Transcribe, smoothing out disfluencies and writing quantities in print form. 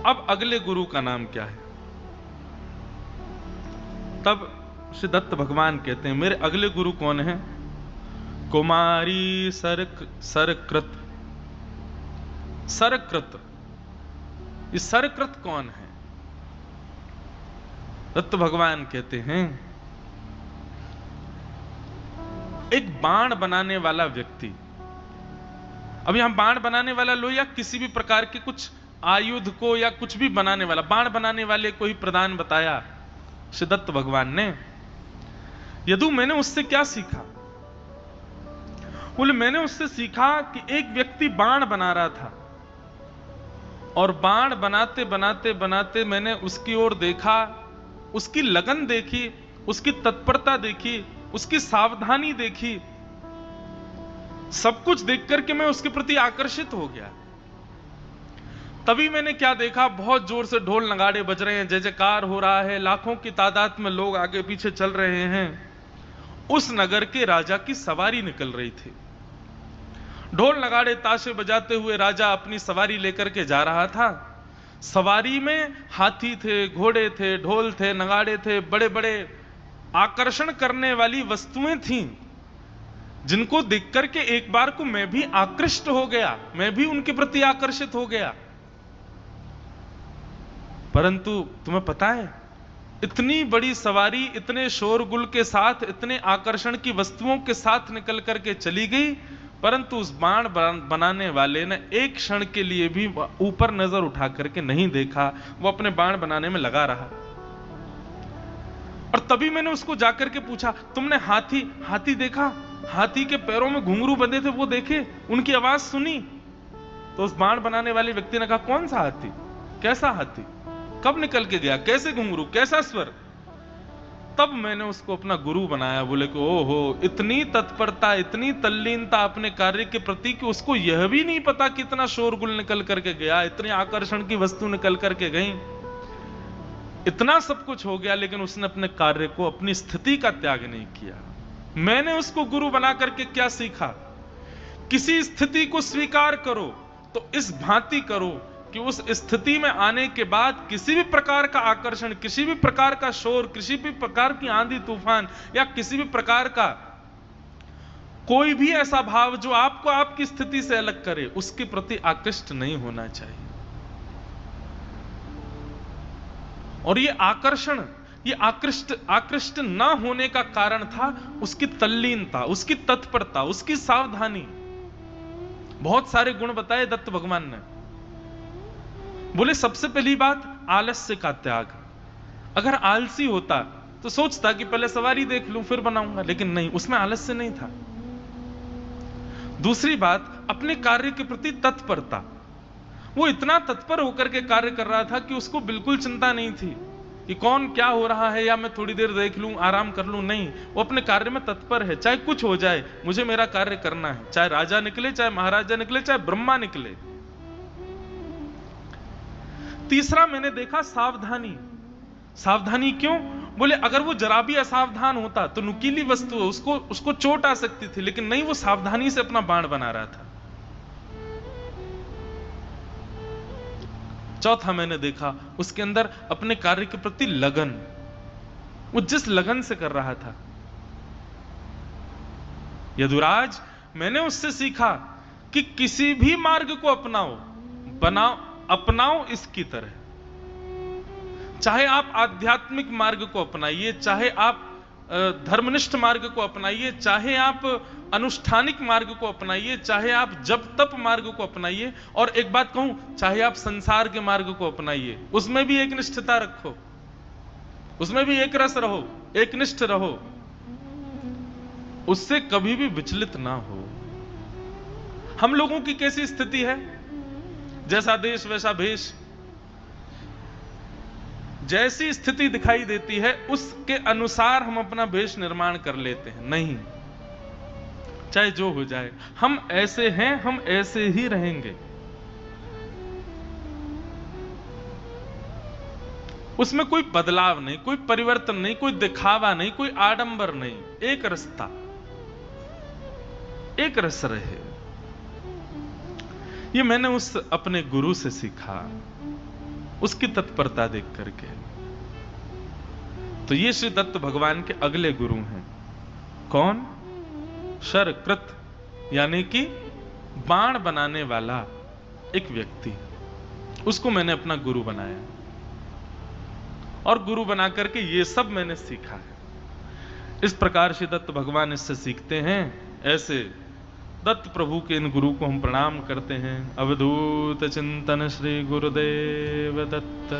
अब अगले गुरु का नाम क्या है? तब श्री दत्त भगवान कहते हैं मेरे अगले गुरु कौन है? कुमारी सरकृत। सरकृत, ये सरकृत कौन है? दत्त भगवान कहते हैं एक बाण बनाने वाला व्यक्ति। अब यहां बाण बनाने वाला लो या किसी भी प्रकार के कुछ आयुध को या कुछ भी बनाने वाला, बाण बनाने वाले को ही प्रधान बताया श्री दत्त भगवान ने। यदु मैंने उससे क्या सीखा? बोले मैंने उससे सीखा कि एक व्यक्ति बाण बना रहा था और बाण बनाते बनाते बनाते मैंने उसकी ओर देखा, उसकी लगन देखी, उसकी तत्परता देखी, उसकी सावधानी देखी, सब कुछ देख करके मैं उसके प्रति आकर्षित हो गया। तभी मैंने क्या देखा, बहुत जोर से ढोल नगाड़े बज रहे हैं, जय जयकार हो रहा है, लाखों की तादाद में लोग आगे पीछे चल रहे हैं। उस नगर के राजा की सवारी निकल रही थी। ढोल नगाड़े ताशे बजाते हुए राजा अपनी सवारी लेकर के जा रहा था। सवारी में हाथी थे, घोड़े थे, ढोल थे, नगाड़े थे, बड़े बड़े आकर्षण करने वाली वस्तुएं थीं, जिनको देख करके एक बार को मैं भी आकृष्ट हो गया, मैं भी उनके प्रति आकर्षित हो गया। परंतु तुम्हें पता है, इतनी बड़ी सवारी इतने शोरगुल के साथ, इतने आकर्षण की वस्तुओं के साथ निकल करके चली गई, परंतु उस बाण बनाने वाले ने एक क्षण के लिए भी ऊपर नजर उठा करके नहीं देखा, वो अपने बाण बनाने में लगा रहा। और तभी मैंने उसको जाकर के पूछा, तुमने हाथी देखा? हाथी के पैरों में घुंघरू बंधे थे, वो देखे? उनकी आवाज सुनी? तो उस बाण बनाने वाले व्यक्ति ने कहा, कौन सा हाथी? कैसा हाथी? कब निकल के गया? कैसे घुंघरू? कैसा स्वर? तब मैंने उसको अपना गुरु बनाया। बोले कि ओहो, इतनी तत्परता, इतनी तल्लीनता अपने कार्य के प्रति कि उसको यह भी नहीं पता कितना शोरगुल निकल करके गया, इतनी आकर्षण की वस्तु निकल करके गई, इतना सब कुछ हो गया, लेकिन उसने अपने कार्य को, अपनी स्थिति का त्याग नहीं किया। मैंने उसको गुरु बना करके क्या सीखा? किसी स्थिति को स्वीकार करो तो इस भांति करो कि उस स्थिति में आने के बाद किसी भी प्रकार का आकर्षण, किसी भी प्रकार का शोर, किसी भी प्रकार की आंधी तूफान या किसी भी प्रकार का कोई भी ऐसा भाव जो आपको आपकी स्थिति से अलग करे, उसके प्रति आकृष्ट नहीं होना चाहिए। और ये आकर्षण, ये आकृष्ट ना होने का कारण था उसकी तल्लीनता, उसकी तत्परता, उसकी सावधानी। बहुत सारे गुण बताए दत्त भगवान ने। बोले सबसे पहली बात, आलस्य का त्याग। अगर आलसी होता तो सोचता कि पहले सवारी देख लूं फिर बनाऊंगा, लेकिन नहीं, उसमें आलस्य नहीं था। दूसरी बात, अपने कार्य के प्रति तत्परता। वो इतना तत्पर होकर के कार्य कर रहा था कि उसको बिल्कुल चिंता नहीं थी कि कौन क्या हो रहा है, या मैं थोड़ी देर देख लूं, आराम कर लूं। नहीं, वो अपने कार्य में तत्पर है, चाहे कुछ हो जाए, मुझे मेरा कार्य करना है। चाहे राजा निकले, चाहे महाराजा निकले, चाहे ब्रह्मा निकले। तीसरा मैंने देखा, सावधानी। सावधानी क्यों? बोले अगर वो जरा भी असावधान होता तो नुकीली वस्तु है, उसको चोट आ सकती थी, लेकिन नहीं, वो सावधानी से अपना बाण बना रहा था। चौथा मैंने देखा, उसके अंदर अपने कार्य के प्रति लगन। वो जिस लगन से कर रहा था। यदुराज, मैंने उससे सीखा कि किसी भी मार्ग को अपनाओ इसकी तरह। चाहे आप आध्यात्मिक मार्ग को अपनाइए, चाहे आप धर्मनिष्ठ मार्ग को अपनाइए, चाहे आप अनुष्ठानिक मार्ग को अपनाइए, चाहे आप जप तप मार्ग को अपनाइए, और एक बात कहूं, चाहे आप संसार के मार्ग को अपनाइए, उसमें भी एक निष्ठता रखो, उसमें भी एक रस रहो, एक निष्ठ रहो, उससे कभी भी विचलित ना हो। हम लोगों की कैसी स्थिति है? जैसा देश वैसा भेष। जैसी स्थिति दिखाई देती है उसके अनुसार हम अपना भेष निर्माण कर लेते हैं। नहीं, चाहे जो हो जाए, हम ऐसे हैं, हम ऐसे ही रहेंगे। उसमें कोई बदलाव नहीं, कोई परिवर्तन नहीं, कोई दिखावा नहीं, कोई आडंबर नहीं। एक रास्ता, एक रस रहे। ये मैंने उस अपने गुरु से सीखा। उसकी तत्परता देख करके। तो ये श्री दत्त भगवान के अगले गुरु हैं। कौन? शरकृत, यानी कि बाण बनाने वाला एक व्यक्ति, उसको मैंने अपना गुरु बनाया और गुरु बना करके ये सब मैंने सीखा है। इस प्रकार से दत्त भगवान इससे सीखते हैं। ऐसे दत्त प्रभु के इन गुरु को हम प्रणाम करते हैं। अवधूत चिंतन श्री गुरुदेव दत्त।